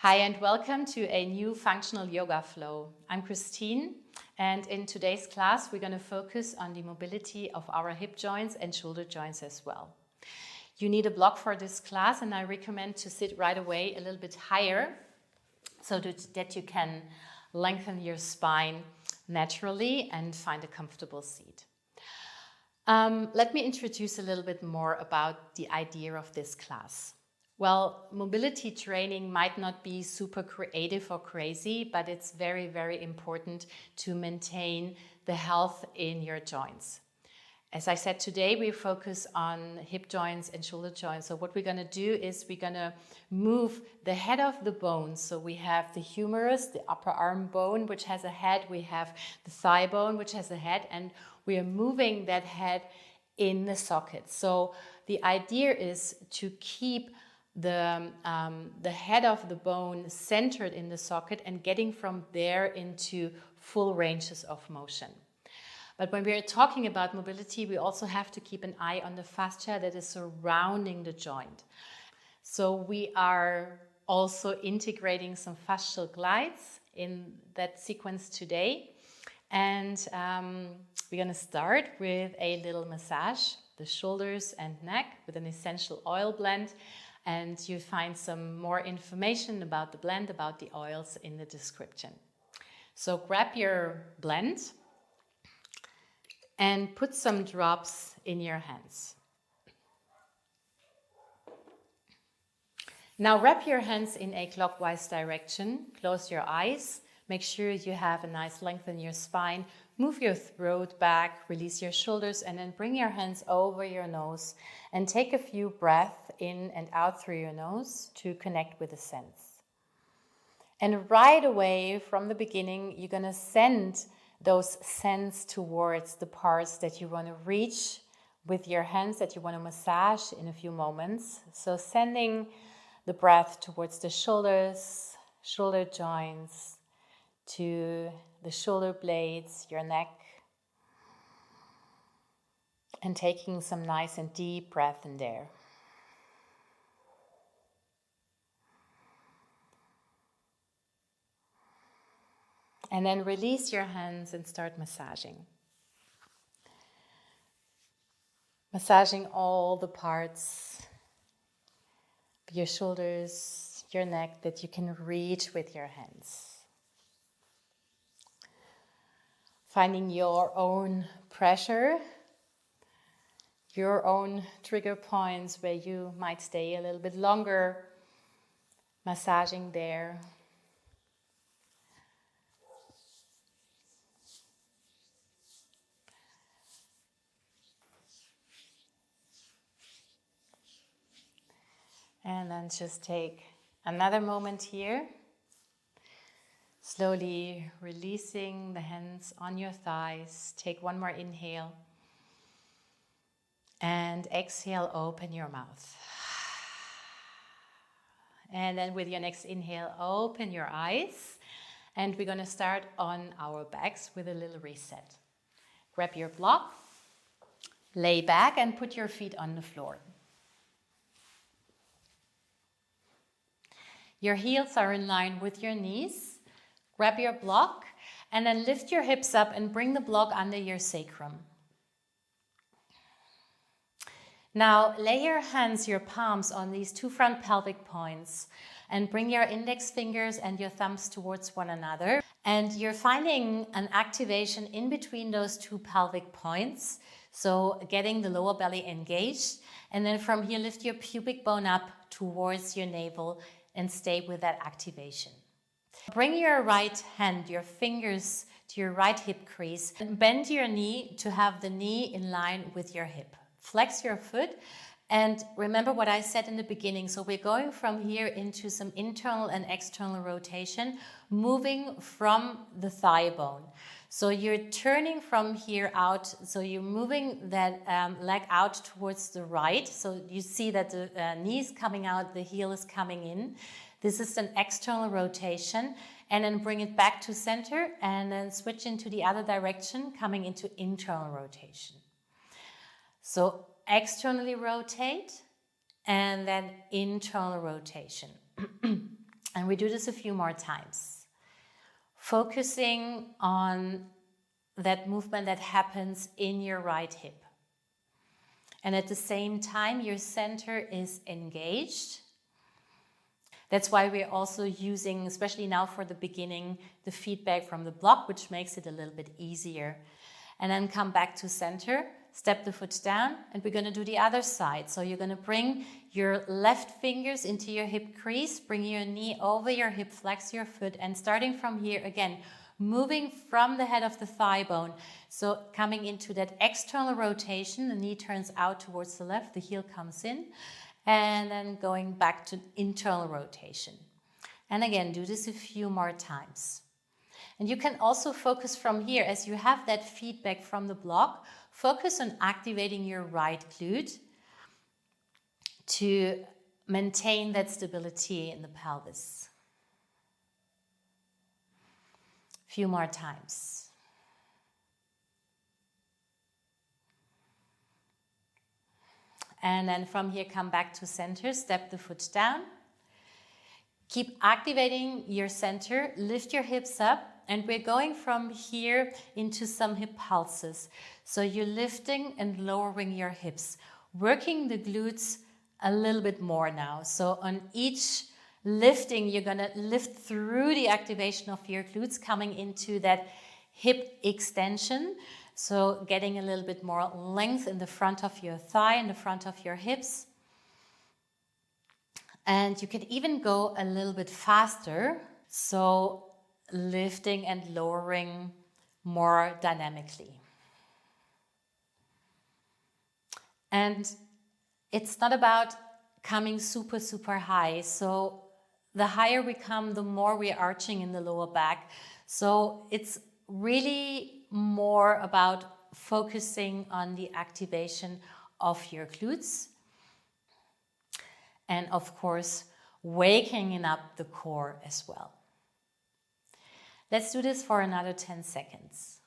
Hi and welcome to a new functional yoga flow. I'm Christine, and in today's class we're going to focus on the mobility of our hip joints and shoulder joints as well. You need a block for this class, and I recommend to sit right away a little bit higher so that you can lengthen your spine naturally and find a comfortable seat. Let me introduce a little bit more about the idea of this class. Well, mobility training might not be super creative or crazy, but it's very, very important to maintain the health in your joints. As I said, today we focus on hip joints and shoulder joints. So what we're going to do is we're going to move the head of the bone. So we have the humerus, the upper arm bone, which has a head. We have the thigh bone, which has a head, and we are moving that head in the socket. So the idea is to keep the head of the bone centered in the socket and getting from there into full ranges of motion. But when we are talking about mobility, we also have to keep an eye on the fascia that is surrounding the joint. So we are also integrating some fascial glides in that sequence today. And we're going to start with a little massage, the shoulders and neck with an essential oil blend. And you find some more information about the blend, about the oils in the description. So grab your blend and put some drops in your hands. Now wrap your hands in a clockwise direction. Close your eyes. Make sure you have a nice length in your spine. Move your throat back, release your shoulders, and then bring your hands over your nose and take a few breaths in and out through your nose to connect with the sense. And right away from the beginning, you're going to send those scents towards the parts that you want to reach with your hands, that you want to massage in a few moments. So sending the breath towards the shoulders, shoulder joints, to the shoulder blades, your neck, and taking some nice and deep breath in there. And then release your hands and start massaging. Massaging all the parts of your shoulders, your neck that you can reach with your hands. Finding your own pressure, your own trigger points where you might stay a little bit longer, massaging there. And then just take another moment here. Slowly releasing the hands on your thighs. Take one more inhale. And exhale, open your mouth. And then with your next inhale, open your eyes. And we're going to start on our backs with a little reset. Grab your block, lay back and put your feet on the floor. Your heels are in line with your knees. Grab your block and then lift your hips up and bring the block under your sacrum. Now lay your hands, your palms on these two front pelvic points and bring your index fingers and your thumbs towards one another. And you're finding an activation in between those two pelvic points. So getting the lower belly engaged. And then from here, lift your pubic bone up towards your navel and stay with that activation. Bring your right hand, your fingers to your right hip crease and bend your knee to have the knee in line with your hip. Flex your foot and remember what I said in the beginning. So we're going from here into some internal and external rotation, moving from the thigh bone. So you're turning from here out, so you're moving that leg out towards the right. So you see that the knee is coming out, the heel is coming in. This is an external rotation, and then bring it back to center and then switch into the other direction, coming into internal rotation. So externally rotate and then internal rotation. And we do this a few more times. Focusing on that movement that happens in your right hip. And at the same time, your center is engaged. That's why we're also using, especially now for the beginning, the feedback from the block, which makes it a little bit easier. And then come back to center, step the foot down, and we're going to do the other side. So you're going to bring your left fingers into your hip crease, bring your knee over your hip, flex your foot, and starting from here again, moving from the head of the thigh bone. So coming into that external rotation, the knee turns out towards the left, the heel comes in, and then going back to internal rotation. And again, do this a few more times. And you can also focus from here, as you have that feedback from the block, focus on activating your right glute to maintain that stability in the pelvis. Few more times. And then from here, come back to center, step the foot down. Keep activating your center, lift your hips up, and we're going from here into some hip pulses. So you're lifting and lowering your hips, working the glutes a little bit more now. So on each lifting, you're going to lift through the activation of your glutes, coming into that hip extension. So getting a little bit more length in the front of your thigh and the front of your hips. And you can even go a little bit faster. So lifting and lowering more dynamically. And it's not about coming super, super high. So the higher we come, the more we're arching in the lower back. So it's really more about focusing on the activation of your glutes. And of course, waking up the core as well. Let's do this for another 10 seconds.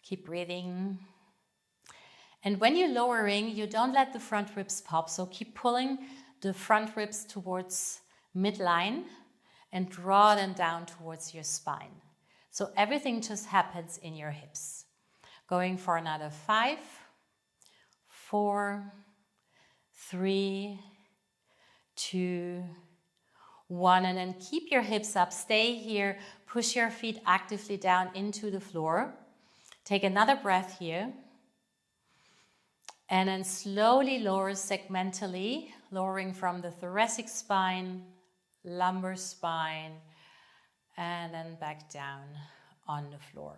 Keep breathing. And when you're lowering, you don't let the front ribs pop. So keep pulling the front ribs towards midline and draw them down towards your spine. So everything just happens in your hips. Going for another 5, 4, 3, 2, 1. And then keep your hips up. Stay here. Push your feet actively down into the floor. Take another breath here. And then slowly lower segmentally, lowering from the thoracic spine, lumbar spine, and then back down on the floor.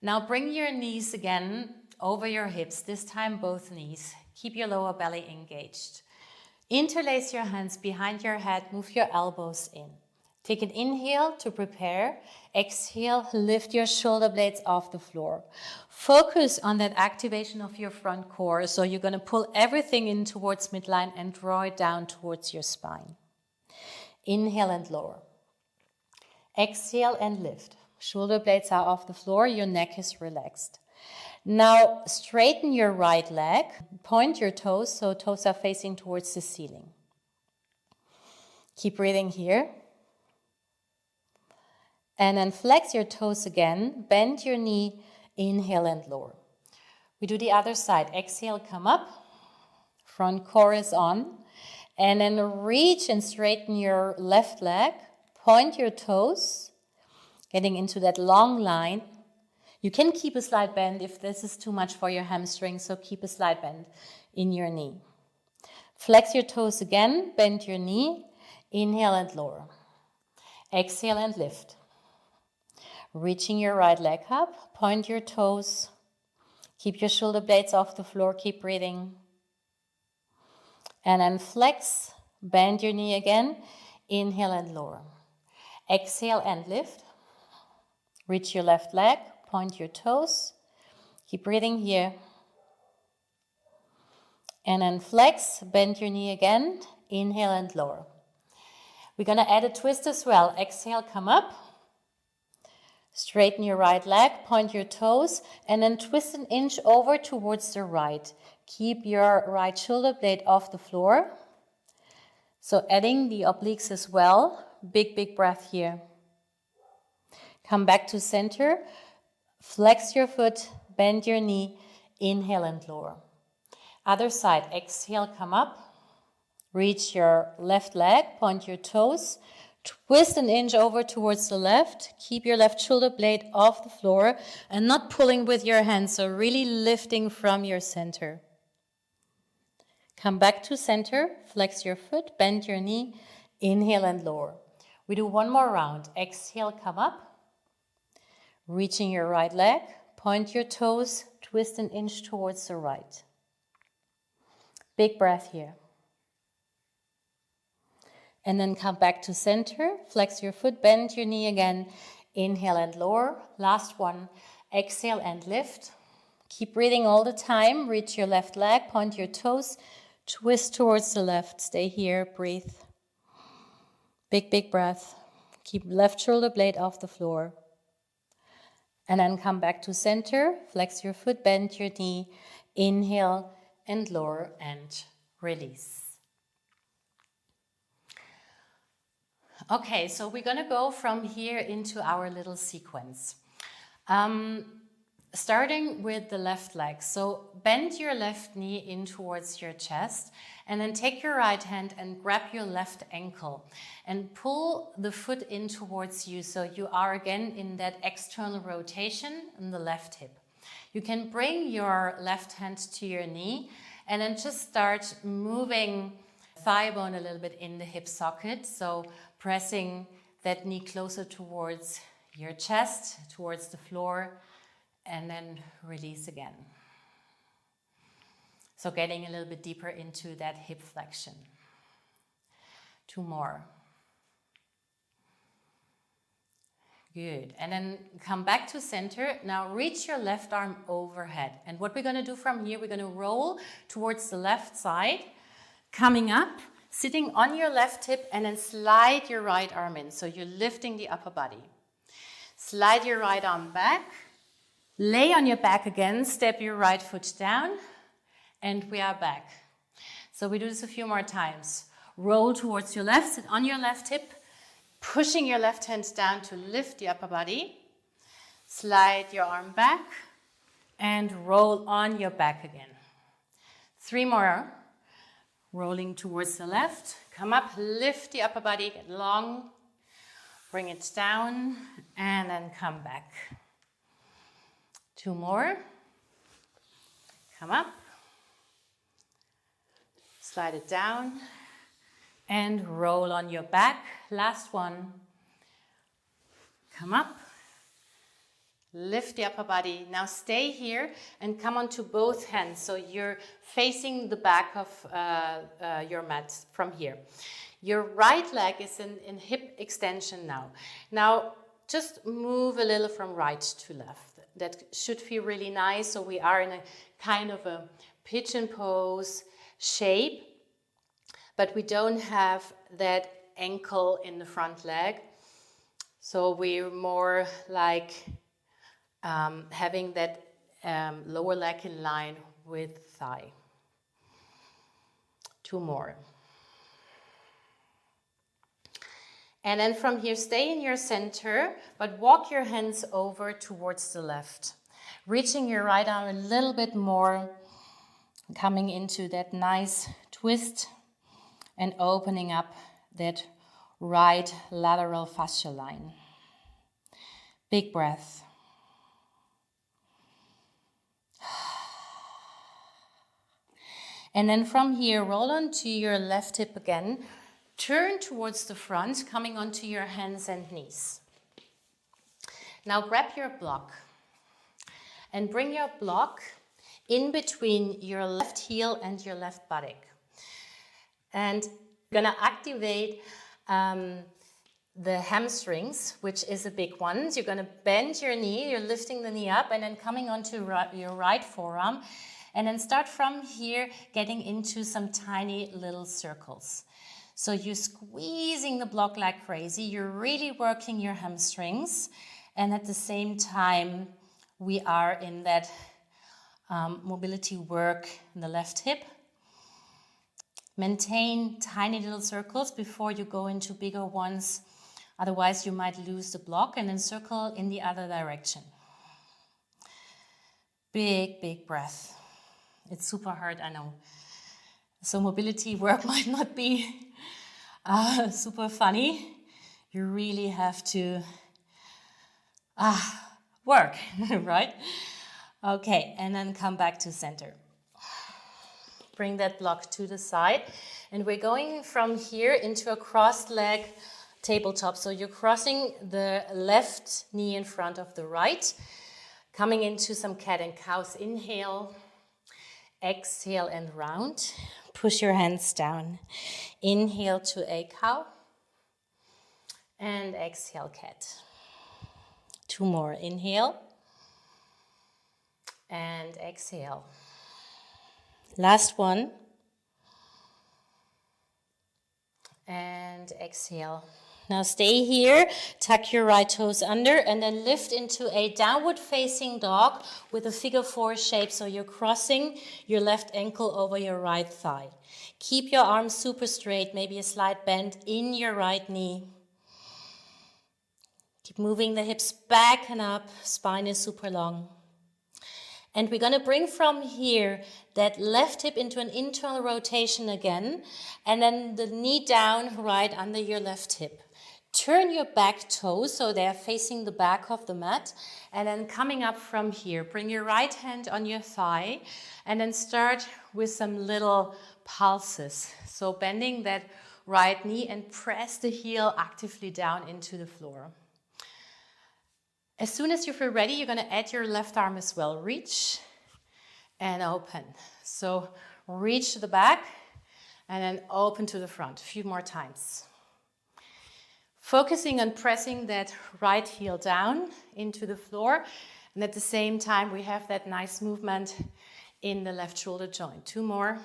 Now bring your knees again over your hips, this time both knees. Keep your lower belly engaged. Interlace your hands behind your head, move your elbows in. Take an inhale to prepare. Exhale, lift your shoulder blades off the floor. Focus on that activation of your front core. So you're going to pull everything in towards midline and draw it down towards your spine. Inhale and lower. Exhale and lift. Shoulder blades are off the floor. Your neck is relaxed. Now straighten your right leg. Point your toes so toes are facing towards the ceiling. Keep breathing here. And then flex your toes again, bend your knee, inhale and lower. We do the other side. Exhale, come up, front core is on. And then reach and straighten your left leg, point your toes, getting into that long line. You can keep a slight bend if this is too much for your hamstring, so keep a slight bend in your knee. Flex your toes again, bend your knee, inhale and lower. Exhale and lift. Reaching your right leg up, point your toes, keep your shoulder blades off the floor, keep breathing. And then flex, bend your knee again, inhale and lower. Exhale and lift. Reach your left leg, point your toes, keep breathing here. And then flex, bend your knee again, inhale and lower. We're going to add a twist as well. Exhale, come up. Straighten your right leg, point your toes, and then twist an inch over towards the right. Keep your right shoulder blade off the floor. So adding the obliques as well. Big breath here. Come back to center. Flex your foot, bend your knee. Inhale and lower. Other side, exhale, come up. Reach your left leg, point your toes. Twist an inch over towards the left. Keep your left shoulder blade off the floor and not pulling with your hands, so really lifting from your center. Come back to center, flex your foot, bend your knee, inhale and lower. We do one more round. Exhale, come up. Reaching your right leg, point your toes, twist an inch towards the right. Big breath here. And then come back to center, flex your foot, bend your knee again, inhale and lower. Last one, exhale and lift. Keep breathing all the time, reach your left leg, point your toes, twist towards the left, stay here, breathe. Big breath. Keep left shoulder blade off the floor. And then come back to center, flex your foot, bend your knee, inhale and lower and release. Okay, so we're going to go from here into our little sequence. Starting with the left leg. So bend your left knee in towards your chest and then take your right hand and grab your left ankle and pull the foot in towards you so you are again in that external rotation in the left hip. You can bring your left hand to your knee and then just start moving thigh bone a little bit in the hip socket. So pressing that knee closer towards your chest, towards the floor, and then release again. So getting a little bit deeper into that hip flexion. 2 more. Good. And then come back to center. Now reach your left arm overhead. And what we're going to do from here, we're going to roll towards the left side, coming up, sitting on your left hip, and then slide your right arm in. So you're lifting the upper body. Slide your right arm back. Lay on your back again. Step your right foot down. And we are back. So we do this a few more times. Roll towards your left. Sit on your left hip. Pushing your left hand down to lift the upper body. Slide your arm back. And roll on your back again. 3 more. Rolling towards the left, come up, lift the upper body, get long, bring it down, and then come back. 2 more. Come up, slide it down, and roll on your back. Last one. Come up, lift the upper body. Now stay here and come onto both hands. So you're facing the back of your mat from here. Your right leg is in hip extension now. Now just move a little from right to left. That should feel really nice. So we are in a kind of a pigeon pose shape, but we don't have that ankle in the front leg. So we're more like having that lower leg in line with thigh. 2 more. And then from here, stay in your center, but walk your hands over towards the left. Reaching your right arm a little bit more, coming into that nice twist and opening up that right lateral fascia line. Big breath. And then from here, roll onto your left hip again. Turn towards the front, coming onto your hands and knees. Now grab your block and bring your block in between your left heel and your left buttock. And you're gonna activate the hamstrings, which is a big one. So you're gonna bend your knee, you're lifting the knee up and then coming onto your right forearm. And then start from here, getting into some tiny little circles. So you're squeezing the block like crazy. You're really working your hamstrings. And at the same time, we are in that mobility work in the left hip. Maintain tiny little circles before you go into bigger ones. Otherwise, you might lose the block, and then circle in the other direction. Big, big breath. It's super hard, I know. So mobility work might not be super funny. You really have to work, right? Okay, and then come back to center. Bring that block to the side. And we're going from here into a crossed leg tabletop. So you're crossing the left knee in front of the right. Coming into some cat and cows. Inhale, exhale and round. Push your hands down. Inhale to a cow. And exhale, cat. 2 more. Inhale. And exhale. Last one. And exhale. Now stay here, tuck your right toes under, and then lift into a downward facing dog with a figure 4 shape. So you're crossing your left ankle over your right thigh. Keep your arms super straight, maybe a slight bend in your right knee. Keep moving the hips back and up, spine is super long. And we're going to bring from here that left hip into an internal rotation again, and then the knee down right under your left hip. Turn your back toes so they're facing the back of the mat, and then coming up from here, bring your right hand on your thigh, and then start with some little pulses. So bending that right knee and press the heel actively down into the floor. As soon as you feel ready, you're going to add your left arm as well. Reach and open. So reach to the back and then open to the front. A few more times. Focusing on pressing that right heel down into the floor. And at the same time, we have that nice movement in the left shoulder joint. 2 more.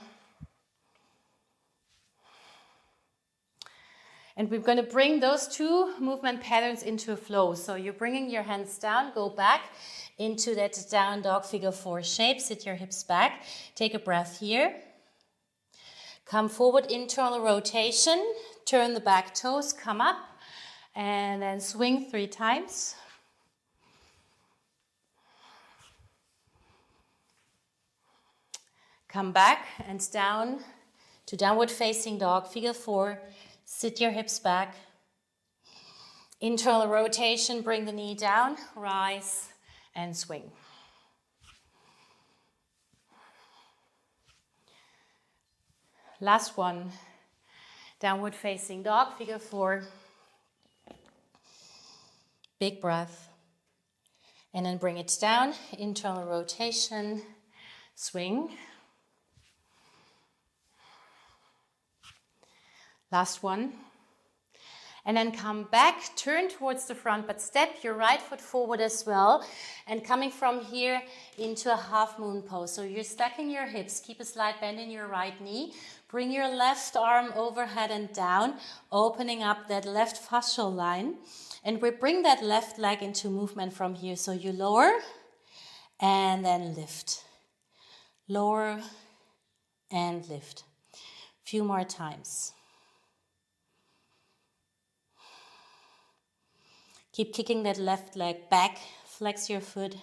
And we're going to bring those 2 movement patterns into a flow. So you're bringing your hands down, go back into that down dog figure 4 shape. Sit your hips back. Take a breath here. Come forward, internal rotation. Turn the back toes, come up. And then swing 3 times. Come back and down to downward facing dog, figure 4. Sit your hips back. Internal rotation, bring the knee down, rise and swing. Last one, downward facing dog, figure 4. Big breath. And then bring it down, internal rotation, swing. Last one. And then come back, turn towards the front, but step your right foot forward as well. And coming from here into a half moon pose. So you're stacking your hips, keep a slight bend in your right knee. Bring your left arm overhead and down, opening up that left fascial line. And we bring that left leg into movement from here. So you lower and then lift. Lower and lift. A few more times. Keep kicking that left leg back. Flex your foot.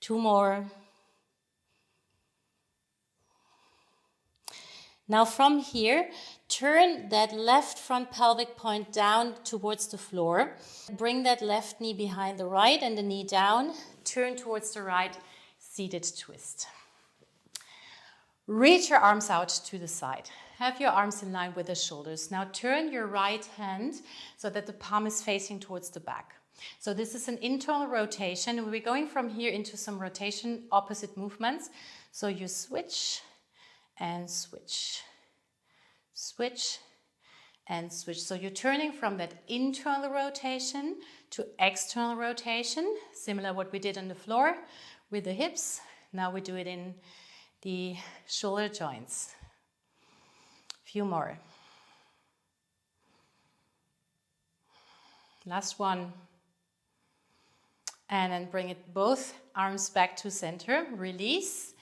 2 more. Now from here, turn that left front pelvic point down towards the floor. Bring that left knee behind the right and the knee down. Turn towards the right, seated twist. Reach your arms out to the side. Have your arms in line with the shoulders. Now turn your right hand so that the palm is facing towards the back. So this is an internal rotation. We're going from here into some rotation opposite movements. So you switch and switch. Switch and switch. So you're turning from that internal rotation to external rotation. Similar what we did on the floor with the hips. Now we do it in the shoulder joints. Few more. Last one. And then bring it both arms back to center. Release.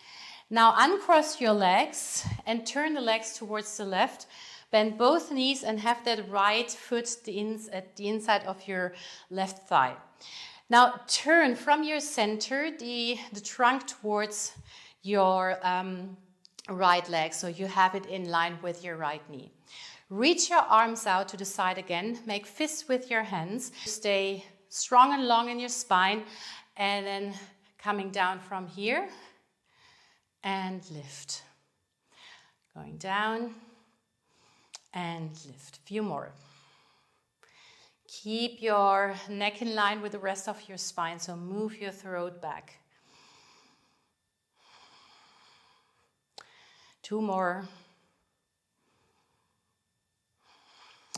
Now uncross your legs and turn the legs towards the left. Bend both knees and have that right foot at the inside of your left thigh. Now turn from your center the trunk towards your right leg, so you have it in line with your right knee. Reach your arms out to the side again. Make fists with your hands. Stay strong and long in your spine, and then coming down from here and lift. Going down and lift. A few more. Keep your neck in line with the rest of your spine, so move your throat back. 2 more.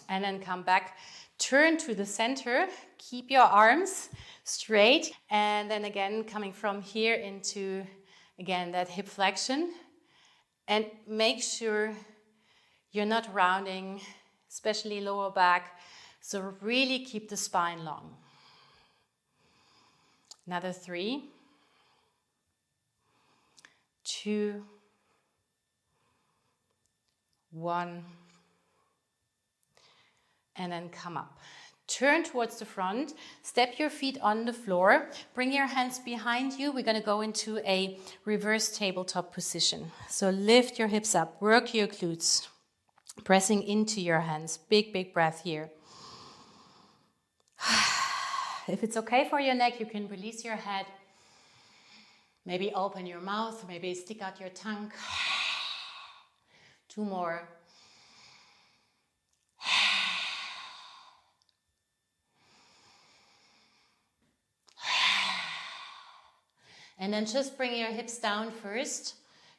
And then come back. Turn to the center. Keep your arms straight. And then again, coming from here into, again, that hip flexion. And make sure you're not rounding, especially lower back. So really keep the spine long. Another 3, 2, 1. And then come up. Turn towards the front. Step your feet on the floor. Bring your hands behind you. We're going to go into a reverse tabletop position. So lift your hips up. Work your glutes. Pressing into your hands. Big, big breath here. If it's okay for your neck, you can release your head. Maybe open your mouth. Maybe stick out your tongue. 2 more. And then just bring your hips down first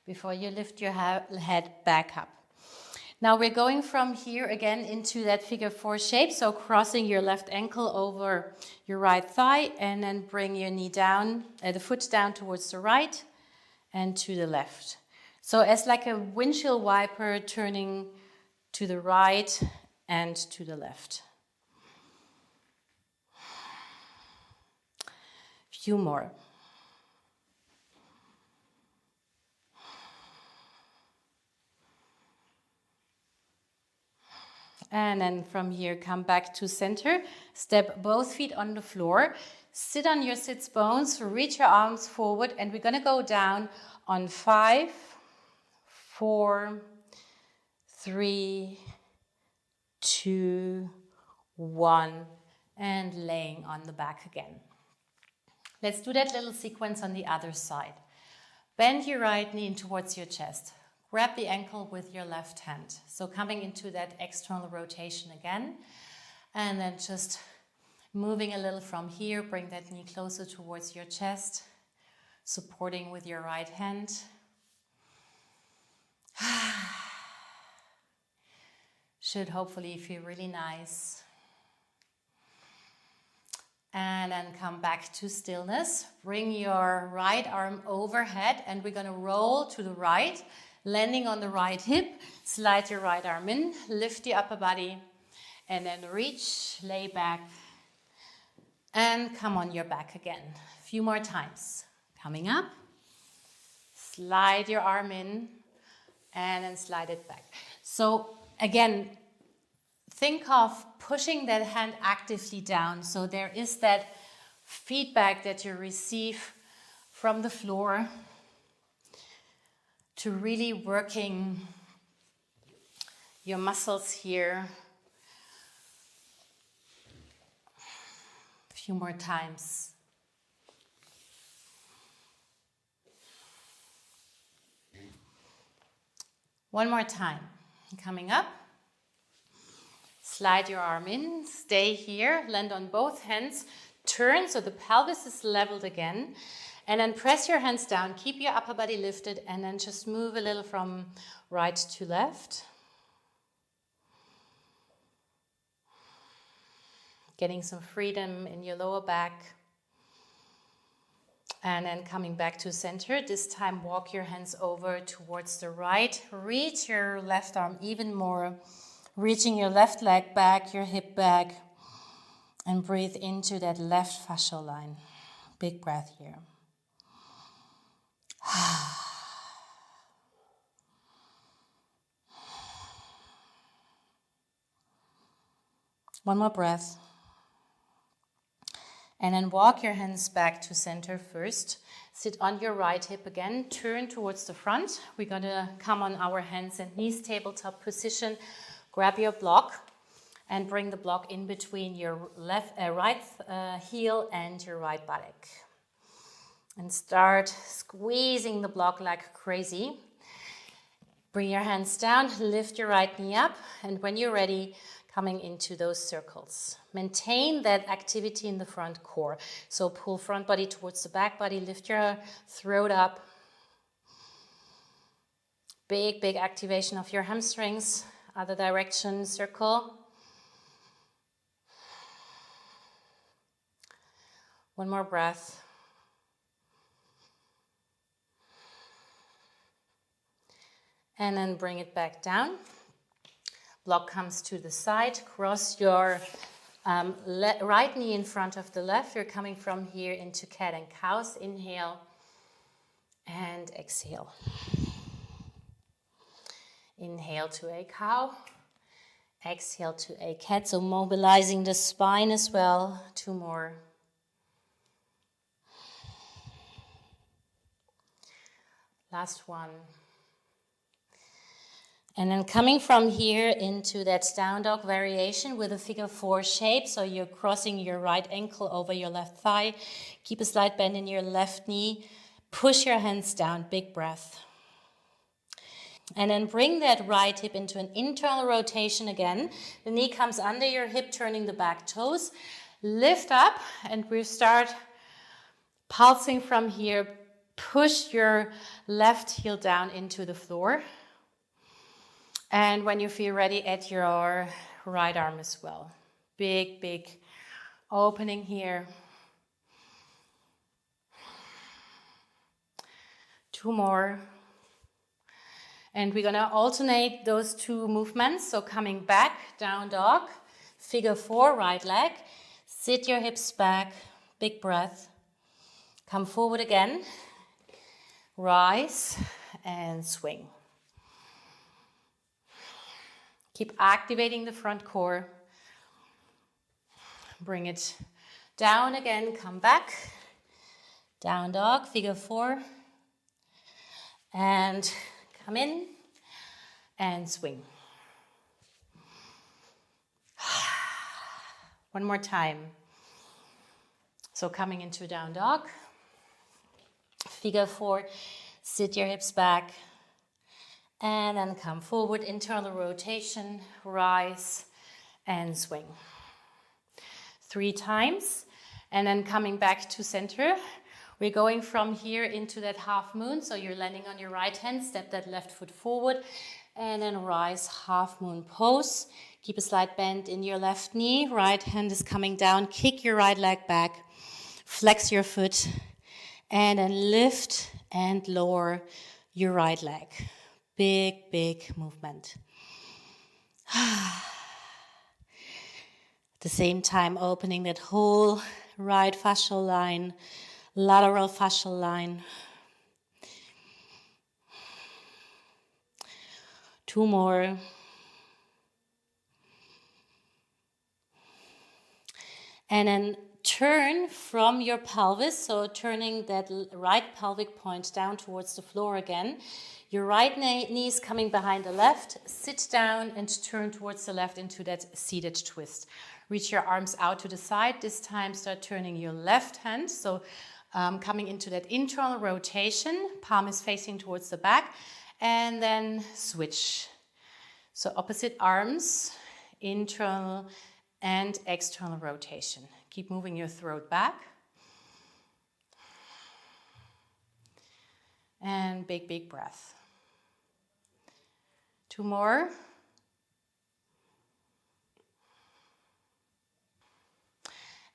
before you lift your head back up. Now we're going from here again into that figure 4 shape. So crossing your left ankle over your right thigh, and then bring your knee down, the foot down towards the right and to the left. So as like a windshield wiper, turning to the right and to the left. Few more. And then from here, come back to center. Step both feet on the floor. Sit on your sits bones. Reach your arms forward. And we're going to go down on 5, 4, 3, 2, 1. And laying on the back again. Let's do that little sequence on the other side. Bend your right knee in towards your chest. Grab the ankle with your left hand. So coming into that external rotation again. And then just moving a little from here. Bring that knee closer towards your chest. Supporting with your right hand. Should hopefully feel really nice. And then come back to stillness. Bring your right arm overhead. And we're going to roll to the right. Landing on the right hip, slide your right arm in, lift the upper body, and then reach, lay back, and come on your back again. A few more times. Coming up, slide your arm in, and then slide it back. So again, think of pushing that hand actively down. So there is that feedback that you receive from the floor, to really working your muscles here. A few more times. One more time. Coming up. Slide your arm in. Stay here. Land on both hands. Turn so the pelvis is leveled again. And then press your hands down, keep your upper body lifted, and then just move a little from right to left. Getting some freedom in your lower back. And then coming back to center. This time walk your hands over towards the right. Reach your left arm even more. Reaching your left leg back, your hip back. And breathe into that left fascial line. Big breath here. One more breath. And then walk your hands back to center first. Sit on your right hip again. Turn towards the front. We're going to come on our hands and knees, tabletop position. Grab your block and bring the block in between your right heel and your right buttock. And start squeezing the block like crazy. Bring your hands down, lift your right knee up, and when you're ready, coming into those circles. Maintain that activity in the front core. So pull front body towards the back body, lift your throat up. Big, big activation of your hamstrings. Other direction, circle. One more breath. And then bring it back down. Block comes to the side. Cross your right knee in front of the left. You're coming from here into cat and cows. Inhale and exhale. Inhale to a cow. Exhale to a cat. So mobilizing the spine as well. 2 more. Last one. And then coming from here into that down dog variation with a figure 4 shape. So you're crossing your right ankle over your left thigh. Keep a slight bend in your left knee. Push your hands down, big breath. And then bring that right hip into an internal rotation again. The knee comes under your hip, turning the back toes. Lift up and we start pulsing from here. Push your left heel down into the floor. And when you feel ready, add your right arm as well. Big, big opening here. 2 more. And we're going to alternate those 2 movements. So coming back, down dog, figure 4, right leg. Sit your hips back, big breath. Come forward again. Rise and swing. Keep activating the front core. Bring it down again, come back. Down dog, figure 4. And come in and swing. One more time. So coming into down dog. Figure 4, sit your hips back. And then come forward, internal rotation, rise and swing. 3 times. And then coming back to center. We're going from here into that half moon. So you're landing on your right hand, step that left foot forward. And then rise, half moon pose. Keep a slight bend in your left knee. Right hand is coming down. Kick your right leg back. Flex your foot. And then lift and lower your right leg. Big, big movement. At the same time, opening that whole right fascial line, lateral fascial line. 2 more. And then turn from your pelvis, so turning that right pelvic point down towards the floor again. Your right knee is coming behind the left. Sit down and turn towards the left into that seated twist. Reach your arms out to the side. This time start turning your left hand. So coming into that internal rotation. Palm is facing towards the back. And then switch. So opposite arms, internal and external rotation. Keep moving your throat back. And big, big breath. 2 more.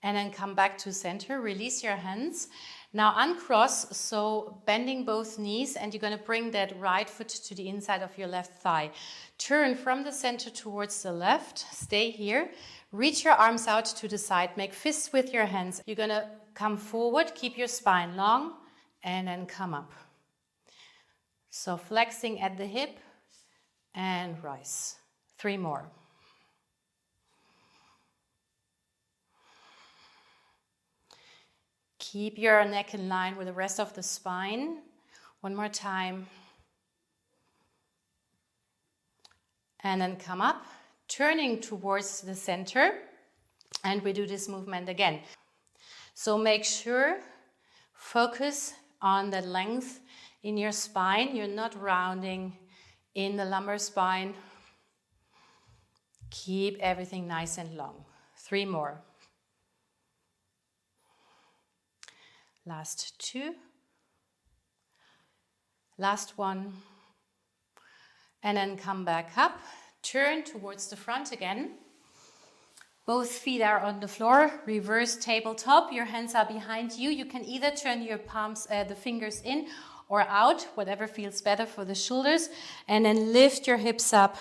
And then come back to center. Release your hands. Now uncross, so bending both knees, and you're going to bring that right foot to the inside of your left thigh. Turn from the center towards the left. Stay here. Reach your arms out to the side, make fists with your hands. You're going to come forward, keep your spine long, and then come up. So flexing at the hip and rise. 3 more. Keep your neck in line with the rest of the spine. 1 more time. And then come up, turning towards the center. And we do this movement again. So make sure, focus on the length in your spine. You're not rounding in the lumbar spine. Keep everything nice and long. 3 more. Last 2. Last 1. And then come back up. Turn towards the front again. Both feet are on the floor. Reverse tabletop. Your hands are behind you. You can either turn your palms, the fingers in or out, whatever feels better for the shoulders. And then lift your hips up,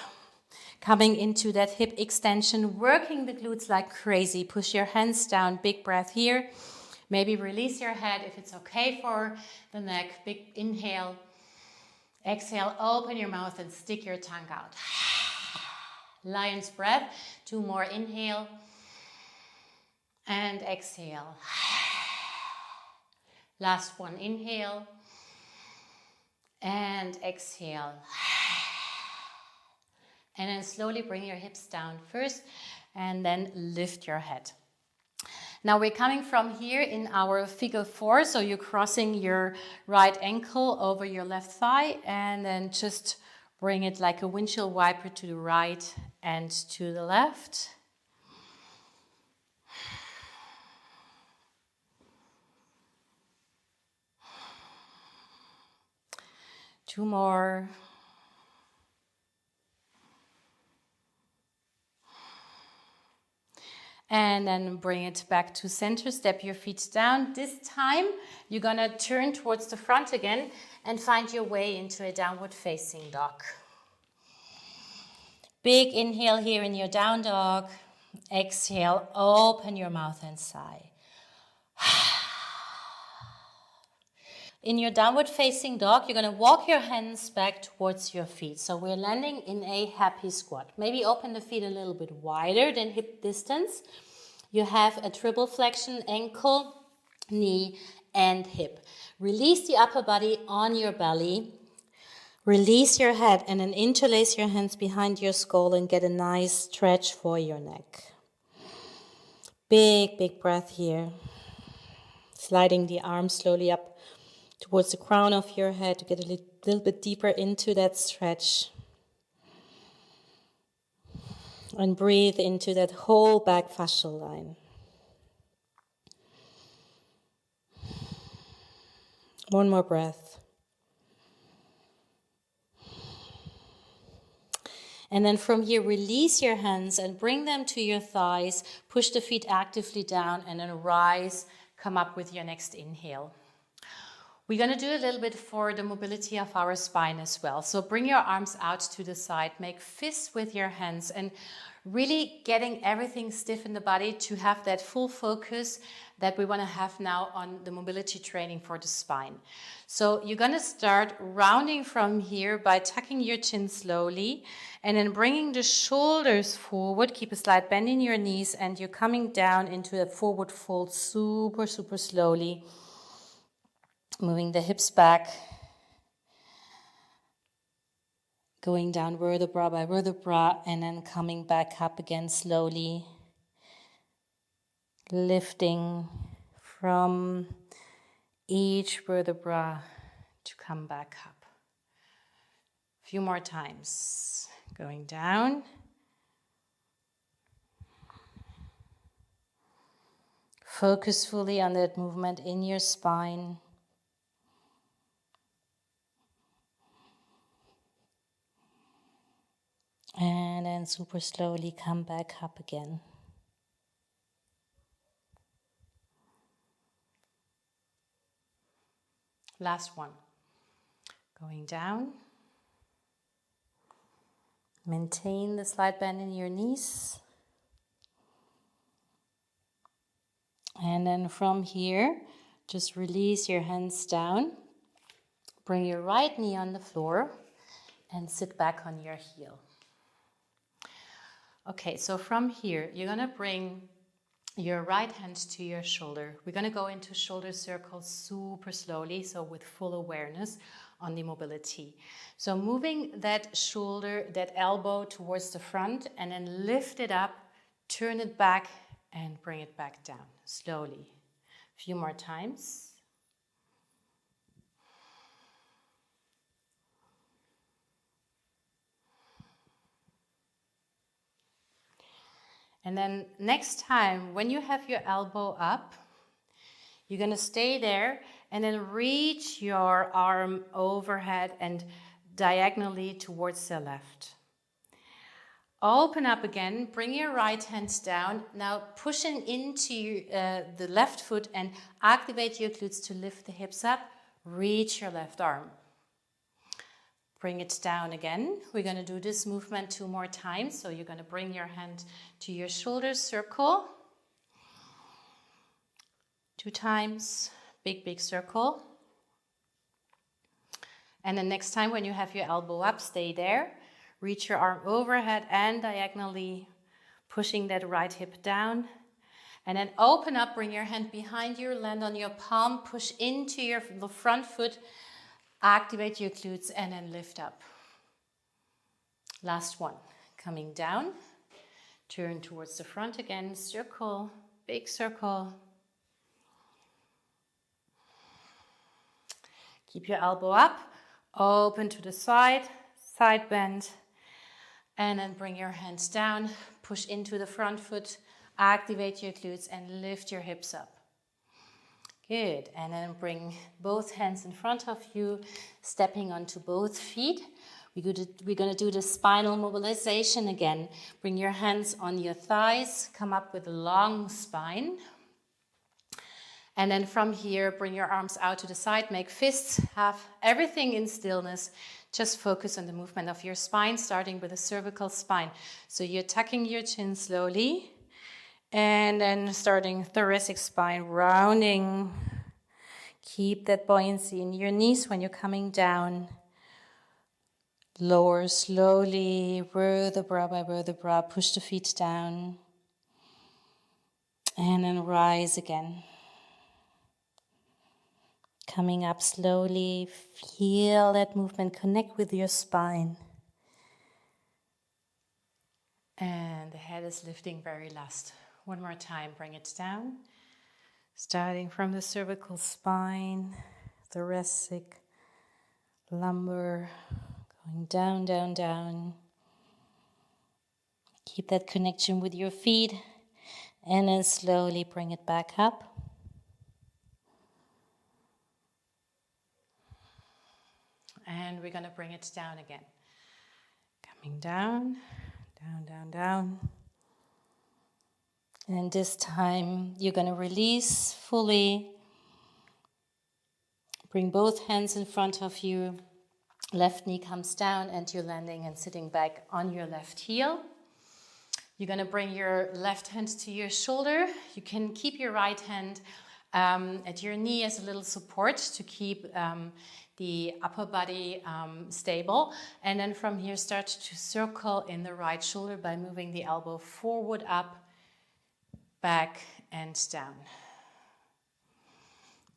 coming into that hip extension, working the glutes like crazy. Push your hands down. Big breath here. Maybe release your head if it's okay for the neck. Big inhale. Exhale, open your mouth and stick your tongue out. Lion's breath. 2 more. Inhale and exhale. Last 1. Inhale and exhale. And then slowly bring your hips down first and then lift your head. Now we're coming from here in our figure 4, so you're crossing your right ankle over your left thigh and then just bring it like a windshield wiper to the right and to the left. Two more. And then bring it back to center. Step your feet down. This time, you're going to turn towards the front again and find your way into a downward facing dog. Big inhale here in your down dog. Exhale, open your mouth and sigh. In your downward facing dog, you're going to walk your hands back towards your feet. So we're landing in a happy squat. Maybe open the feet a little bit wider than hip distance. You have a triple flexion, ankle, knee, and hip. Release the upper body on your belly. Release your head and then interlace your hands behind your skull and get a nice stretch for your neck. Big, big breath here. Sliding the arms slowly up towards the crown of your head to get a little bit deeper into that stretch. And breathe into that whole back fascial line. One more breath. And then from here, release your hands and bring them to your thighs. Push the feet actively down and then rise. Come up with your next inhale. We're going to do a little bit for the mobility of our spine as well. So bring your arms out to the side, make fists with your hands and really getting everything stiff in the body to have that full focus that we want to have now on the mobility training for the spine. So you're going to start rounding from here by tucking your chin slowly and then bringing the shoulders forward. Keep a slight bend in your knees and you're coming down into a forward fold super, super slowly. Moving the hips back, going down vertebra by vertebra, and then coming back up again slowly, lifting from each vertebra to come back up. A few more times, going down. Focus fully on that movement in your spine. And then super slowly come back up again. Last one. Going down. Maintain the slight bend in your knees. And then from here, just release your hands down. Bring your right knee on the floor and sit back on your heel. Okay, so from here, you're going to bring your right hand to your shoulder. We're going to go into shoulder circles super slowly, so with full awareness on the mobility. So moving that shoulder, that elbow towards the front, and then lift it up, turn it back, and bring it back down slowly. A few more times. And then next time, when you have your elbow up, you're going to stay there and then reach your arm overhead and diagonally towards the left. Open up again, bring your right hand down. Now pushing into the left foot and activate your glutes to lift the hips up. Reach your left arm. Bring it down again. We're going to do this movement 2 more times. So you're going to bring your hand to your shoulder circle. 2 times, big circle. And then next time when you have your elbow up, stay there. Reach your arm overhead and diagonally, pushing that right hip down. And then open up, bring your hand behind you, land on your palm, push into the front foot, activate your glutes, and then lift up. Last one. Coming down, turn towards the front again, circle, big circle. Keep your elbow up, open to the side bend, and then bring your hands down, push into the front foot, activate your glutes, and lift your hips up. Good, and then bring both hands in front of you, stepping onto both feet. We're going to do the spinal mobilization again. Bring your hands on your thighs, come up with a long spine. And then from here, bring your arms out to the side, make fists, have everything in stillness. Just focus on the movement of your spine, starting with a cervical spine. So you're tucking your chin slowly, and then starting thoracic spine, rounding. Keep that buoyancy in your knees when you're coming down. Lower slowly, vertebra by vertebra, push the feet down. And then rise again. Coming up slowly, feel that movement, connect with your spine. And the head is lifting very last. One more time, bring it down. Starting from the cervical spine, thoracic, lumbar, going down, down, down. Keep that connection with your feet, and then slowly bring it back up. And we're going to bring it down again. Coming down, down, down, down. And this time you're going to release fully. Bring both hands in front of you. Left knee comes down and you're landing and sitting back on your left heel. You're going to bring your left hand to your shoulder. You can keep your right hand at your knee as a little support to keep the upper body stable. And then from here, start to circle in the right shoulder by moving the elbow forward, up, back, and down.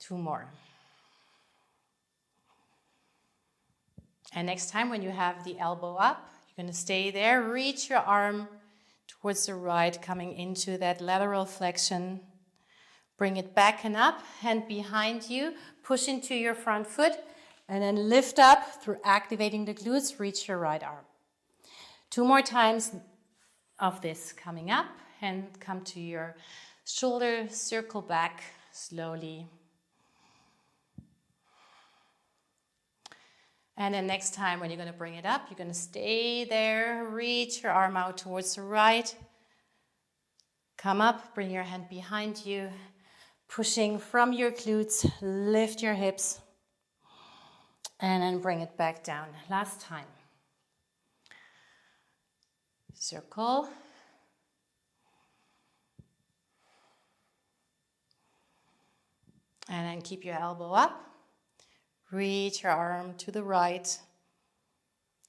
2 more. And next time when you have the elbow up, you're going to stay there. Reach your arm towards the right, coming into that lateral flexion. Bring it back and up, hand behind you, push into your front foot, and then lift up through activating the glutes, reach your right arm. 2 more times of this, coming up, and come to your shoulder, circle back slowly. And then next time when you're going to bring it up, you're going to stay there, reach your arm out towards the right. Come up, bring your hand behind you, pushing from your glutes, lift your hips, and then bring it back down. Last time. Circle. And then keep your elbow up. Reach your arm to the right.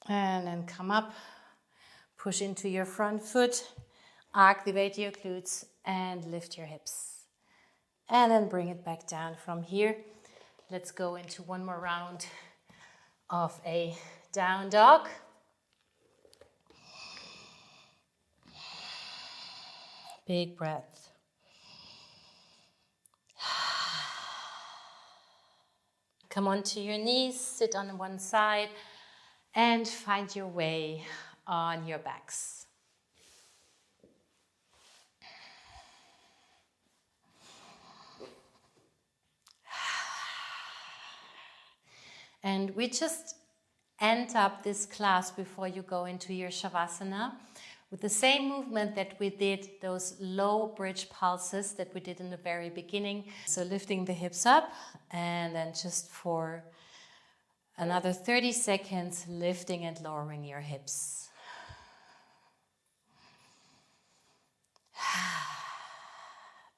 And then come up. Push into your front foot. Activate your glutes and lift your hips. And then bring it back down from here. Let's go into one more round of a down dog. Big breath. Come onto your knees, sit on one side, and find your way on your backs. And we just end up this class before you go into your Savasana with the same movement that we did, those low bridge pulses that we did in the very beginning. So lifting the hips up and then just for another 30 seconds, lifting and lowering your hips.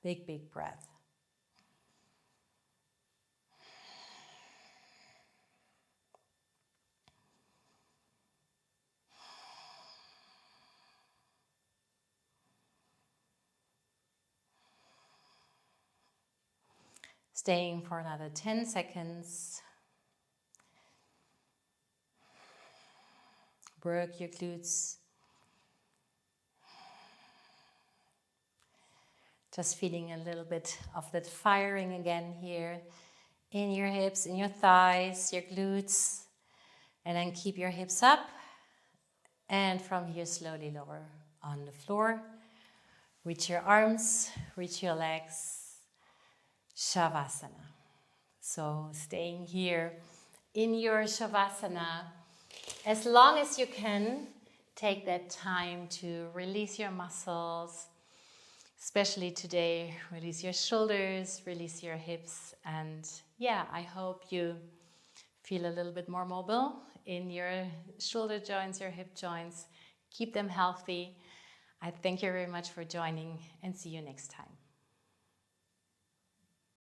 Big, big breath. Staying for another 10 seconds. Work your glutes. Just feeling a little bit of that firing again here in your hips, in your thighs, your glutes. And then keep your hips up. And from here, slowly lower on the floor. Reach your arms, reach your legs. Savasana. So staying here in your Savasana, as long as you can, take that time to release your muscles, especially today, release your shoulders, release your hips, and yeah, I hope you feel a little bit more mobile in your shoulder joints, your hip joints. Keep them healthy. I thank you very much for joining and see you next time.